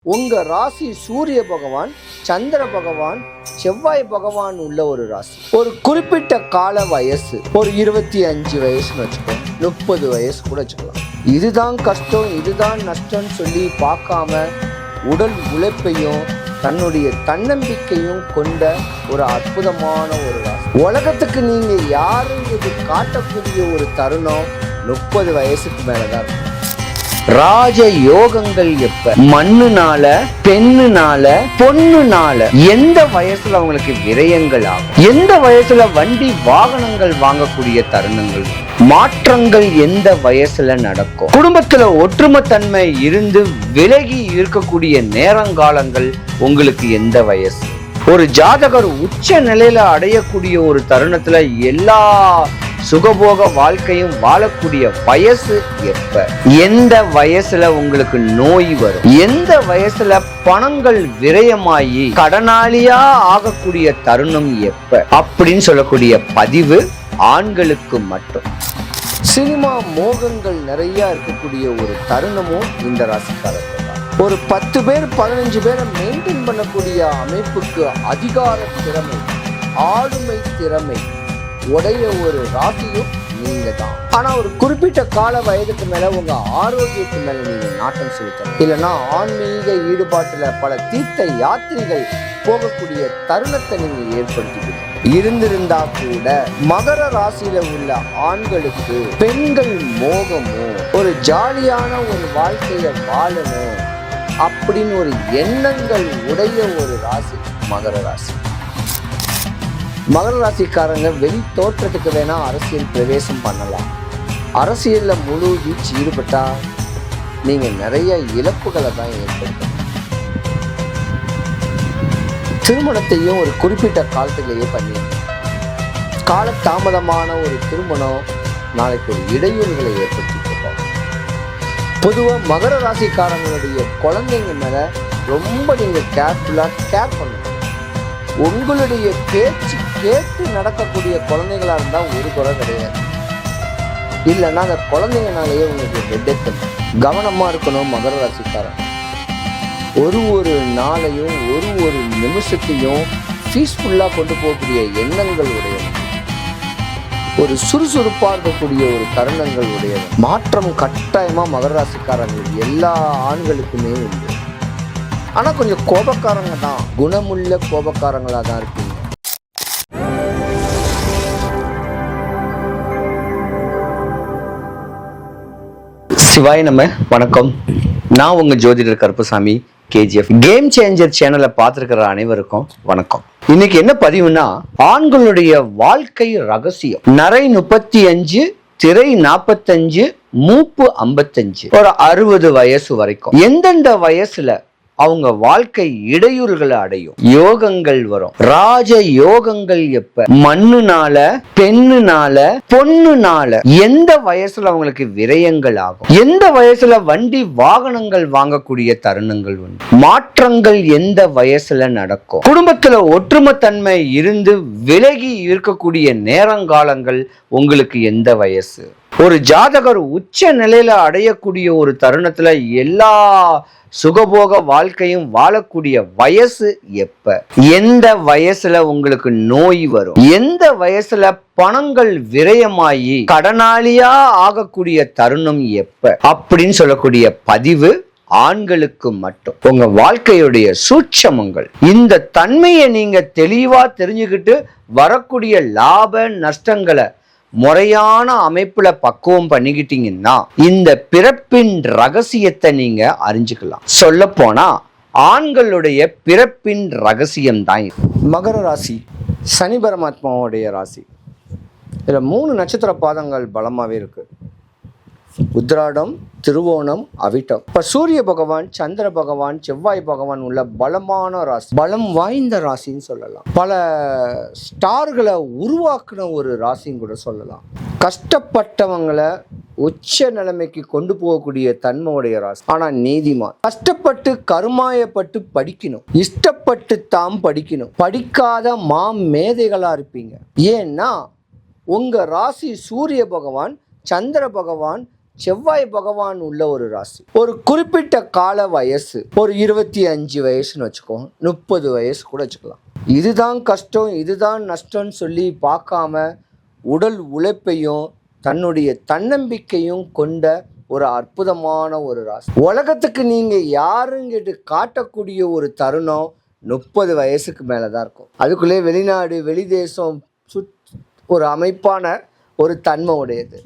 உங்க ராசி சூரிய பகவான், சந்திர பகவான், செவ்வாய் பகவான் உள்ள ஒரு ராசி. ஒரு குறிப்பிட்ட கால வயசு, ஒரு 25 வயசுன்னு வச்சுக்கோங்க, 30 வயசு கூட வச்சுக்கலாம். இதுதான் கஷ்டம், இதுதான் நஷ்டம்னு சொல்லி பார்க்காம உடல் உழைப்பையும் தன்னுடைய தன்னம்பிக்கையும் கொண்ட ஒரு அற்புதமான ஒரு ராசி. உலகத்துக்கு நீங்க யாருங்கிறது காட்டக்கூடிய ஒரு தருணம் 30 வயசுக்கு மேலதான் இருக்கும். ராஜ யோகங்கள் எப்ப? மண்ணுனால, பெண்ணுனால, பொண்ணுனால எந்த வயசுல அவங்களுக்கு விரயங்கள் ஆகும்? எந்த வயசுல வண்டி வாகனங்கள் வாங்கக்கூடிய தருணங்கள்? மாற்றங்கள் எந்த வயசுல நடக்கும்? குடும்பத்துல ஒற்றுமைத்தன்மை இருந்து விலகி இருக்கக்கூடிய நேரங்காலங்கள் உங்களுக்கு எந்த வயசு? ஒரு ஜாதகர் உச்ச நிலையில அடையக்கூடிய ஒரு தருணத்துல எல்லா சுகபோக வாழ்க்கையும் வாழக்கூடிய வயசு எப்ப? எந்த வயசுல உங்களுக்கு நோய் வரும்? எந்த வயசுல பணங்கள் விரயமாயி கடனாளியா ஆகக்கூடிய தருணம் எப்ப? அப்படின்னு சொல்லக்கூடிய பதிவு ஆண்களுக்கு மட்டும். சினிமா மோகங்கள் நிறைய இருக்கக்கூடிய ஒரு தருணமும் இந்த ராசிக்காரர்கள் தான். ஒரு 10 பேர் 15 பேரை மெயின்டைன் பண்ணக்கூடிய அமைப்புக்கு அதிகார திறமை, ஆளுமை திறமை உடைய ஒரு ராசியும் நீங்க தான். ஆனா ஒரு குறிப்பிட்ட கால வயதுக்கு மேல உங்க ஆரோக்கியத்து மேல நீங்க நாட்டம் செலுத்தணும். இல்லைன்னா ஆன்மீக ஈடுபாட்டுல பல தீர்த்த யாத்திரைகள் போகக்கூடிய தருணத்தை நீங்க ஏற்படுத்திக்கணும். இருந்திருந்தா கூட மகர ராசியில உள்ள ஆண்களுக்கு பெண்கள் மோகமும் ஒரு ஜாலியான ஒரு வாழ்க்கைய வாழணும் அப்படின்னு ஒரு எண்ணங்கள் உடைய ஒரு ராசி மகர ராசி. மகர ராசிக்காரங்க வெளி தோற்றத்துக்கு வேணா அரசியல் பிரவேசம் பண்ணலாம். அரசியல்ல முழு வீச்சு ஈடுபட்டா நீங்க நிறைய இழப்புகளை தான் ஏற்படுத்தணும். திருமணத்தையும் ஒரு குறிப்பிட்ட காலத்திலேயே பண்ணி கால தாமதமான ஒரு திருமணம் நாளைக்கு ஒரு இடையூறுகளை ஏற்படுத்திட்டு. பொதுவா மகர ராசிக்காரங்களுடைய குழந்தைங்க மேல ரொம்ப நீங்க கேர் பண்ணணும். உங்களுடைய பேச்சு கேட்டு நடக்கக்கூடிய குழந்தைகளா இருந்தா ஒரு குறை கிடையாது. இல்லைன்னா அந்த குழந்தைங்கனாலேயே உங்களுக்கு ஹெட்டேக். கவனமா இருக்கணும் மகர ராசிக்காரன். ஒரு நாளையும் ஒரு நிமிஷத்தையும் பீஸ்ஃபுல்லா கொண்டு போகக்கூடிய எண்ணங்கள் உடையது, ஒரு சுறுசுறுப்பா இருக்கக்கூடிய ஒரு தருணங்கள் உடையது. மாற்றம் கட்டாயமா மகர ராசிக்காரங்கள் எல்லா ஆண்களுக்குமே உண்டு. ஆனா கொஞ்சம் கோபக்காரங்க தான், குணமுள்ள கோபக்காரங்களா தான் இருக்கீங்க. சிவாய் நம்ம வணக்கம். நான் உங்க ஜோதிடர் கருப்பசாமி KGF. கேம் சேஞ்சர் சேனலை பார்த்திருக்கிற அனைவருக்கும் வணக்கம். இன்னைக்கு என்ன பதிவுனா, ஆண்களுடைய வாழ்க்கை ரகசியம். நரை 35, திரை 45, மூப்பு 55, ஒரு 60 வயசு வரைக்கும் எந்தெந்த வயசுல அவங்க வாழ்க்கை இடையூறுகளை அடையும், யோகங்கள் வரும். ராஜ யோகங்கள் எப்ப? மண்ணுனால, பெண்ணுனால, பொண்ணுனால எந்த வயசுல அவங்களுக்கு விரயங்கள் ஆகும்? எந்த வயசுல வண்டி வாகனங்கள் வாங்கக்கூடிய தருணங்கள் உண்டு? மாற்றங்கள் எந்த வயசுல நடக்கும்? குடும்பத்துல ஒற்றுமைத்தன்மை இருந்து விலகி இருக்கக்கூடிய நேரங்காலங்கள் உங்களுக்கு எந்த வயசு? ஒரு ஜாதகர் உச்ச நிலையில அடையக்கூடிய ஒரு தருணத்துல எல்லா சுகபோக வாழ்க்கையும் வாழக்கூடிய வயசு எப்ப? எந்த வயசுல உங்களுக்கு நோய் வரும்? எந்த வயசுல பணங்கள் விரயமாயி கடனாளியா ஆகக்கூடிய தருணம் எப்ப? அப்படின்னு சொல்லக்கூடிய பதிவு ஆண்களுக்கு மட்டும். உங்க வாழ்க்கையுடைய சூட்சமங்கள், இந்த தன்மையை நீங்க தெளிவா தெரிஞ்சுக்கிட்டு வரக்கூடிய லாப நஷ்டங்களை முறையான அமைப்புல பக்குவம் பண்ணிக்கிட்டீங்கன்னா இந்த பிறப்பின் ரகசியத்தை நீங்க அறிஞ்சுக்கலாம். சொல்ல போனா ஆண்களுடைய பிறப்பின் ரகசியம் தான் மகர ராசி. சனி பரமாத்மாவுடைய ராசி. இதுல 3 நட்சத்திர பாதங்கள் பலமாவே இருக்கு. உத்திராடம், திருவோணம், அவிட்டம். இப்ப சூரிய பகவான், சந்திர பகவான், செவ்வாய் பகவான் உள்ள பலமான ராசி, பலம் வாய்ந்த ராசின்னு சொல்லலாம். பல ஸ்டார்களை உருவாக்குன ஒரு ராசின்னு கூட சொல்லலாம். கஷ்டப்பட்டவங்களை உச்ச நிலைமைக்கு கொண்டு போகக்கூடிய தன்மையுடைய ராசி. ஆனா நீதிமான். கஷ்டப்பட்டு கருமாயப்பட்டு படிக்கணும், இஷ்டப்பட்டு தாம் படிக்கணும். படிக்காத மேதைகளா இருப்பீங்க. ஏன்னா உங்க ராசி சூரிய பகவான், சந்திர பகவான், செவ்வாய் பகவான் உள்ள ஒரு ராசி. ஒரு குறிப்பிட்ட கால வயசு, ஒரு 25 வயசுன்னு வச்சுக்கோங்க, 30 வயசு கூட வச்சுக்கலாம். இதுதான் கஷ்டம், இதுதான் நஷ்டம்னு சொல்லி பார்க்காம உடல் உழைப்பையும் தன்னுடைய தன்னம்பிக்கையும் கொண்ட ஒரு அற்புதமான ஒரு ராசி. உலகத்துக்கு நீங்க யாருங்கிட்டு காட்டக்கூடிய ஒரு தருணம் 30 வயசுக்கு மேலே தான் இருக்கும். அதுக்குள்ளே வெளிநாடு வெளிதேசம் ஒரு அமைப்பான ஒரு தன்மை உடையது.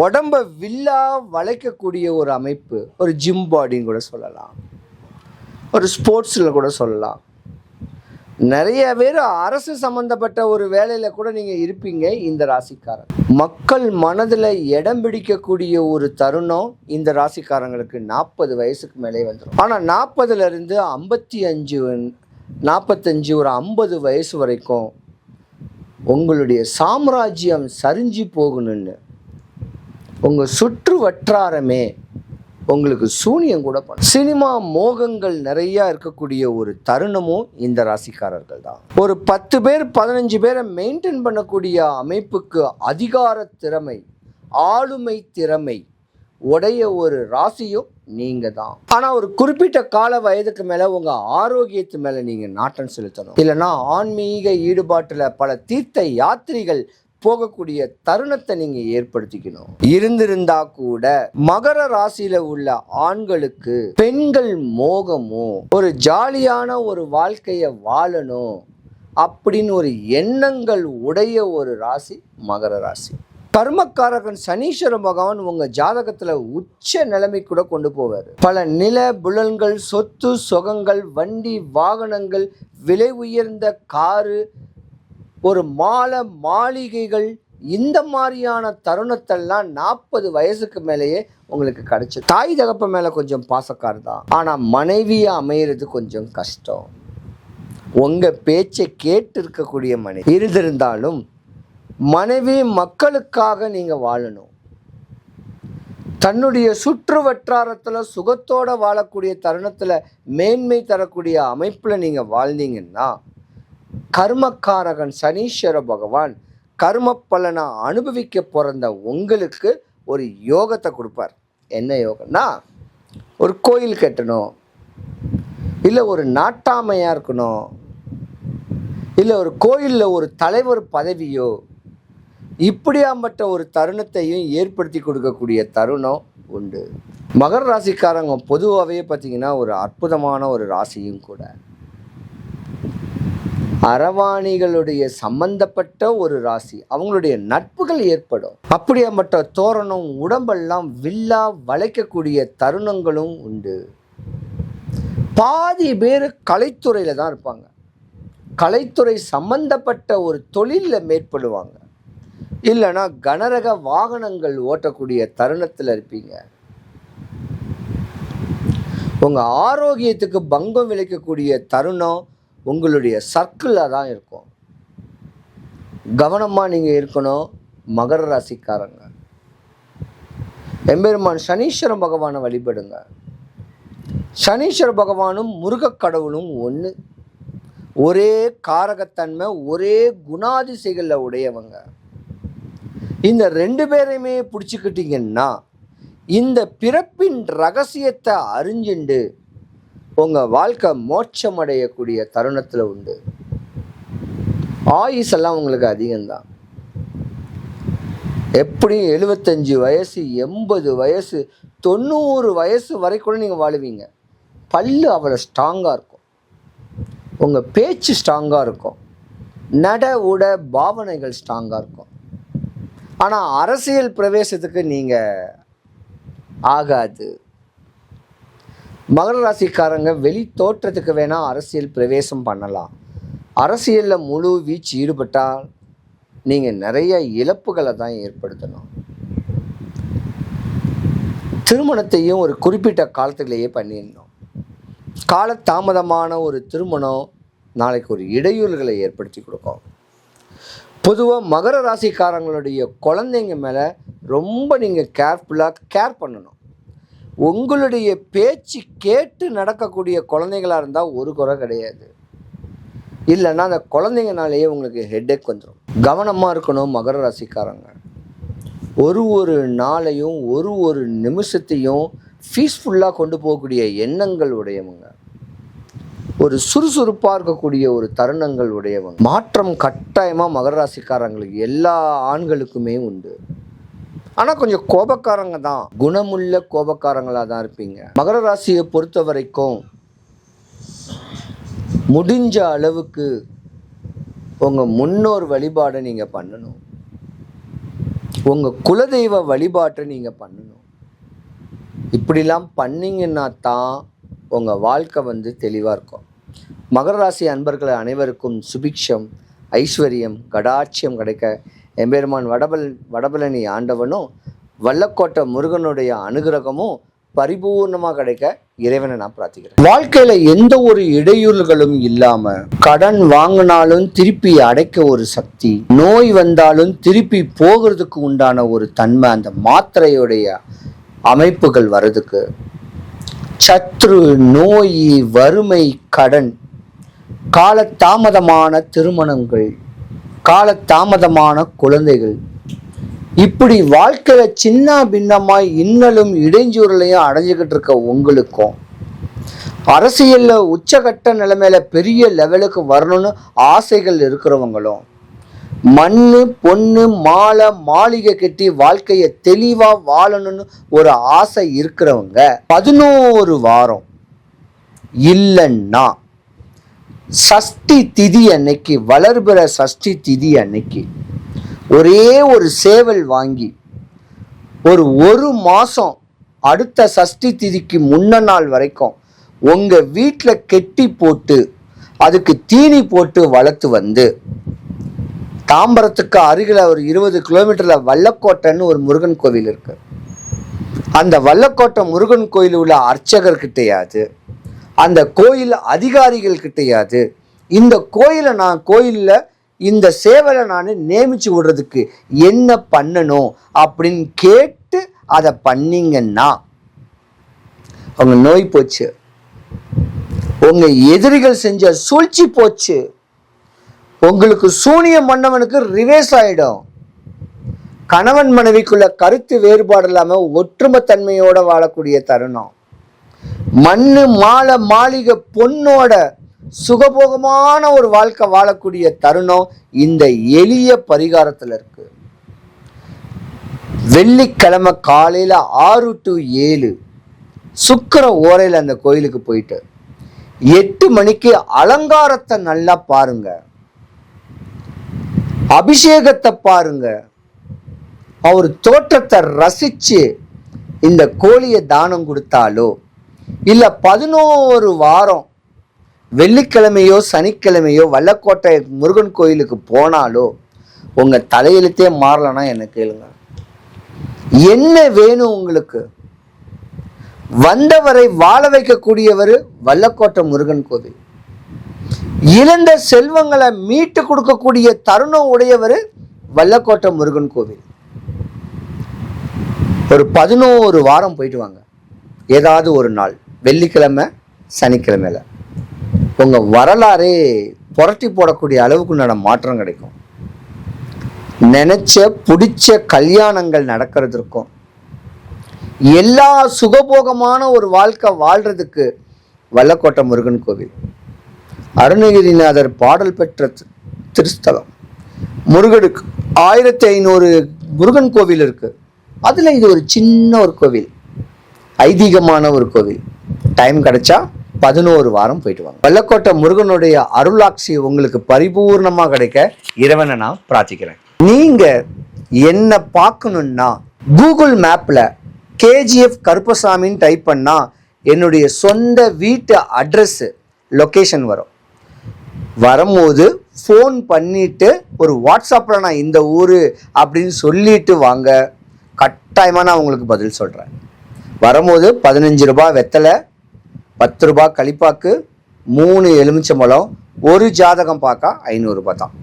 உடம்பை வில்லா வளைக்கக்கூடிய ஒரு அமைப்பு, ஒரு ஜிம் பாடின்னு கூட சொல்லலாம், ஒரு ஸ்போர்ட்ஸில் கூட சொல்லலாம். நிறைய பேர் அரசு சம்பந்தப்பட்ட ஒரு வேலையில கூட நீங்க இருப்பீங்க. இந்த ராசிக்காரன் மக்கள் மனதில் இடம் பிடிக்கக்கூடிய ஒரு தருணம் இந்த ராசிக்காரங்களுக்கு 40 வயசுக்கு மேலே வந்துடும். ஆனால் 40ல இருந்து 55 45 ஒரு 50 வயசு வரைக்கும் உங்களுடைய சாம்ராஜ்யம் சரிஞ்சு போகணும்னு உங்க சுற்று வட்டாரமே உங்களுக்கு சூனியம் கூட பண்ணும். சினிமா மோகங்கள் நிறைய இருக்கக்கூடிய ஒரு தருணமும் இந்த ராசிக்காரர்கள் தான். ஒரு 10 பேர் 15 பேரை மெயின்டைன் பண்ணக்கூடிய அமைப்புக்கு அதிகார திறமை, ஆளுமை திறமை உடைய ஒரு ராசியும் நீங்க தான். ஆனா ஒரு குறிப்பிட்ட கால வயதுக்கு மேல உங்க ஆரோக்கியத்து மேல நீங்க நாட்டம் செலுத்தணும். இல்லைன்னா ஆன்மீக ஈடுபாட்டுல பல தீர்த்த யாத்திரைகள் போகக்கூடிய தருணத்தை நீங்க ஏற்படுத்திக்கணும். இருந்திருந்தா கூட மகர ராசியில உள்ள ஆண்களுக்கு பெண்கள் மோகமோ, ஒரு ஜாலியான ஒரு வாழ்க்கைய வாழணும் அப்படின்னு ஒரு எண்ணங்கள் உடைய ஒரு ராசி மகர ராசி. கர்மக்காரகன் சனீஸ்வர பகவான் உங்க ஜாதகத்துல உச்ச நிலைமை கூட கொண்டு போவார். பல நில புலன்கள், சொத்து சுகங்கள், வண்டி வாகனங்கள், விலை உயர்ந்த காரு, ஒரு மாளிகைகள், இந்த மாதிரியான தருணத்தெல்லாம் 40 வயசுக்கு மேலேயே உங்களுக்கு கிடைச்சு. தாய் தகப்ப மேல கொஞ்சம் பாசக்கார் தான், ஆனா மனைவியை அமையிறது கொஞ்சம் கஷ்டம். உங்க பேச்சை கேட்டு இருக்கக்கூடிய மனைவி இருந்திருந்தாலும் மனைவி மக்களுக்காக நீங்க வாழணும். தன்னுடைய சுற்று வட்டாரத்துல சுகத்தோட வாழக்கூடிய தருணத்துல மேன்மை தரக்கூடிய அமைப்புல நீங்க வாழ்ந்தீங்கன்னா கர்மக்காரகன் சனீஸ்வர பகவான் கர்ம பலனை அனுபவிக்க பிறந்த உங்களுக்கு ஒரு யோகத்தை கொடுப்பார். என்ன யோகம்னா, ஒரு கோயில் கட்டணும், இல்லை ஒரு நாட்டாமையா இருக்கணும், இல்லை ஒரு கோயிலில் ஒரு தலைவர் பதவியோ, இப்படியாப்பட்ட ஒரு தருணத்தையும் ஏற்படுத்தி கொடுக்கக்கூடிய தருணம் உண்டு. மகர ராசிக்காரங்க பொதுவாகவே பார்த்தீங்கன்னா ஒரு அற்புதமான ஒரு ராசியும் கூட. அரவாணிகளுடைய சம்பந்தப்பட்ட ஒரு ராசி, அவங்களுடைய நட்புகள் ஏற்படும். அப்படியாப்பட்ட தோரணம் உடம்பெல்லாம் வில்லா வளைக்கக்கூடிய தருணங்களும் உண்டு. பாதி பேர் கலைத்துறையில் தான் இருப்பாங்க, கலைத்துறை சம்பந்தப்பட்ட ஒரு தொழிலில் மேற்படுவாங்க. இல்லைன்னா கனரக வாகனங்கள் ஓட்டக்கூடிய தருணத்தில் இருப்பீங்க. உங்கள் ஆரோக்கியத்துக்கு பங்கம் விளைக்கக்கூடிய தருணம் உங்களுடைய சர்க்கிளில் தான் இருக்கும். கவனமாக நீங்கள் இருக்கணும் மகர ராசிக்காரங்க. எம்பெருமான் சனீஸ்வர பகவானை வழிபடுங்க. சனீஸ்வர பகவானும் முருகக் கடவுளும் ஒன்று, ஒரே காரகத்தன்மை, ஒரே குணாதிசைகளில் உடையவங்க. இந்த 2 பேரையுமே பிடிச்சிக்கிட்டீங்கன்னா இந்த பிறப்பின் ரகசியத்தை அறிஞ்சுண்டு உங்கள் வாழ்க்கை மோட்சம் அடையக்கூடிய தருணத்தில் உண்டு. ஆயுசெல்லாம் உங்களுக்கு அதிகம்தான். எப்படியும் 75 வயசு, 80 வயசு, 90 வயசு வரைக்கும் நீங்கள் வாழுவீங்க. பல்லு அவ்வளோ ஸ்ட்ராங்காக இருக்கும், உங்கள் பேச்சு ஸ்ட்ராங்காக இருக்கும், நட உட பாவனைகள் ஸ்ட்ராங்காக இருக்கும். ஆனால் அரசியல் பிரவேசத்துக்கு நீங்கள் ஆகாது. மகர ராசிக்காரங்க வெளி தோற்றத்துக்கு வேணால் அரசியல் பிரவேசம் பண்ணலாம். அரசியலில் முழு வீச்சு ஈடுபட்டால் நீங்கள் நிறைய இழப்புகளை தான் ஏற்படுத்தணும். திருமணத்தையும் ஒரு குறிப்பிட்ட காலத்துக்குள்ளேயே பண்ணிடணும். காலதாமதமான ஒரு திருமணம் நாளைக்கு ஒரு இடையூறுகளை ஏற்படுத்தி கொடுக்கும். பொதுவாக மகர ராசிக்காரங்களுடைய குழந்தைங்க மேலே ரொம்ப நீங்கள் கேர் பண்ணணும். உங்களுடைய பேச்சு கேட்டு நடக்கக்கூடிய குழந்தைகளாக இருந்தால் ஒரு குறை கிடையாது. இல்லைன்னா அந்த குழந்தைங்கனாலேயே உங்களுக்கு ஹெட்டேக் வந்துடும். கவனமாக இருக்கணும் மகர ராசிக்காரங்க. ஒரு நாளையும் ஒரு நிமிஷத்தையும் பீஸ்ஃபுல்லாக கொண்டு போகக்கூடிய எண்ணங்கள் உடையவங்க, ஒரு சுறுசுறுப்பாக இருக்கக்கூடிய ஒரு தருணங்கள் உடையவங்க. மாற்றம் கட்டாயமாக மகர ராசிக்காரங்களுக்கு எல்லா ஆண்களுக்குமே உண்டு. ஆனால் கொஞ்சம் கோபக்காரங்க தான், குணமுள்ள கோபக்காரங்களாக தான் இருப்பீங்க. மகர ராசியை பொறுத்த வரைக்கும் முடிஞ்ச அளவுக்கு உங்கள் முன்னோர் வழிபாடை நீங்கள் பண்ணணும், உங்கள் குலதெய்வ வழிபாட்டை நீங்கள் பண்ணணும். இப்படிலாம் பண்ணிங்கன்னா தான் உங்கள் வாழ்க்கை தெளிவாக இருக்கும். மகர ராசி அன்பர்கள் அனைவருக்கும் சுபிக்ஷம், ஐஸ்வர்யம், கடாட்சியம் கிடைக்க எம்பெருமான் வடபழனி ஆண்டவனும் வல்லக்கோட்டை முருகனுடைய அனுகிரகமும் பரிபூர்ணமாக கிடைக்க இறைவனை நான் பிரார்த்திக்கிறேன். வாழ்க்கையில் எந்த ஒரு இடையூறுகளும் இல்லாமல் கடன் வாங்கினாலும் திருப்பி அடைக்க ஒரு சக்தி, நோய் வந்தாலும் திருப்பி போகிறதுக்கு உண்டான ஒரு தன்மை அந்த மாத்திரையுடைய அமைப்புகள் வர்றதுக்கு, சத்ரு, நோய், வறுமை, கடன், காலதாமதமான திருமணங்கள், காலதாமதமான குழந்தைகள், இப்படி வாழ்க்கையில சின்ன பின்னமாய் இன்னலும் இடைஞ்சூரலையும் அடைஞ்சுக்கிட்டு இருக்க உங்களுக்கும், அரசியல்ல உச்சகட்ட நிலைமையில பெரிய லெவலுக்கு வரணும்னு ஆசைகள் இருக்கிறவங்களும், மண்ணு பொண்ணு மாலை மாளிகை கட்டி வாழ்க்கையை தெளிவா வாழணும்னு ஒரு ஆசை இருக்கிறவங்க 11 வாரம் இல்லைன்னா சஷ்டி திதி அன்னைக்கு, வளர்பிற சஷ்டி திதி அன்னைக்கு ஒரே ஒரு சேவல் வாங்கி ஒரு மாசம் அடுத்த சஷ்டி திதிக்கு முன்ன நாள் வரைக்கும் உங்க வீட்டில் கெட்டி போட்டு அதுக்கு தீனி போட்டு வளர்த்து தாம்பரத்துக்கு அருகில் ஒரு 20 கிலோமீட்டர்ல வல்லக்கோட்டைன்னு ஒரு முருகன் கோவில் இருக்கு. அந்த வல்லக்கோட்டை முருகன் கோயில் உள்ள அர்ச்சகர் கிட்டையாது, அந்த கோயில் அதிகாரிகள் கிட்டையாது, இந்த கோயிலில் இந்த சேவலை நான் நியமிச்சு விடுறதுக்கு என்ன பண்ணணும் அப்படின்னு கேட்டு அதை பண்ணீங்கன்னா அவங்க நோய் போச்சு, உங்க எதிரிகள் செஞ்ச சூழ்ச்சி போச்சு, உங்களுக்கு சூனியம் பண்ணவனுக்கு ரிவேஸ் ஆயிடும், கணவன் மனைவிக்குள்ள கருத்து வேறுபாடு இல்லாம ஒற்றுமைத்தன்மையோட வாழக்கூடிய தருணம், மண்ணு மாலை மாளிகை பொண்ணோட சுகபோகமான ஒரு வாழ்க்கை வாழக்கூடிய தருணம் இந்த எளிய பரிகாரத்தில் இருக்கு. வெள்ளிக்கிழமை காலையில 6 to 7 சுக்கிர ஓரையில் அந்த கோயிலுக்கு போயிட்டு 8 மணிக்கு அலங்காரத்தை நல்லா பாருங்க, அபிஷேகத்தை பாருங்க, அவர் தோற்றத்தை ரசிச்சு இந்த கோழியை தானம் கொடுத்தாலோ இல்ல 11 வாரம் வெள்ளிக்கிழமையோ சனிக்கிழமையோ வல்லக்கோட்டை முருகன் கோயிலுக்கு போனாலோ உங்க தலையெழுத்தே மாறலன்னா என்ன கேளுங்க. என்ன வேணும் உங்களுக்கு? வந்தவரை வாழ வைக்கக்கூடியவர் வல்லக்கோட்டை முருகன் கோவில், இழந்த செல்வங்களை மீட்டு கொடுக்கக்கூடிய தருணம் உடையவர் வல்லக்கோட்டை முருகன் கோவில். ஒரு 11 வாரம் போயிட்டு வாங்க, ஏதாவது ஒரு நாள் வெள்ளிக்கிழமை சனிக்கிழமையில உங்க வரலாறே புரட்டி போடக்கூடிய அளவுக்கு மாற்றம் கிடைக்கும். நினைச்ச பிடிச்ச கல்யாணங்கள் நடக்கிறதுக்கும் எல்லா சுகபோகமான ஒரு வாழ்க்கை வாழ்றதுக்கு வல்லக்கோட்டை முருகன் கோவில், அருணகிரிநாதர் பாடல் பெற்ற திருஸ்தலம், முருகனுக்கு 1500 முருகன் கோவில் இருக்கு. அதுல இது ஒரு சின்ன ஒரு கோவில், ஐதீகமான ஒரு கோவில். டைம் கிடைச்சா 11 வாரம் போயிட்டு வாங்க. வல்லக்கோட்டை முருகனுடைய அருளாட்சி உங்களுக்கு பரிபூர்ணமா கிடைக்க இறைவனை நான் பிரார்த்திக்கிறேன். நீங்க என்ன பார்க்கணும்னா கூகுள் மேப்ல KGF கருப்பசாமின்னு டைப் பண்ணா என்னுடைய சொந்த வீட்டு அட்ரஸ் லொகேஷன் வரும். வரும்போது ஃபோன் பண்ணிட்டு ஒரு வாட்ஸ்அப்பில் நான் இந்த ஊர் அப்படின்னு சொல்லிட்டு வாங்க, கட்டாயமாக நான் உங்களுக்கு பதில் சொல்கிறேன். வரும்போது 15 ரூபாய் வெத்தலை, 10 ரூபாய் களிப்பாக்கு, 3 எலுமிச்சம்பழம், ஒரு ஜாதகம் பார்க்க 500 ரூபாய் தான்.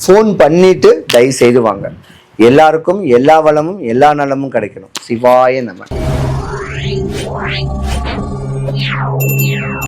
ஃபோன் பண்ணிட்டு தயவு செய்து வாங்க. எல்லாருக்கும் எல்லா வளமும் எல்லா நலமும் கிடைக்கணும். சிவாய நம.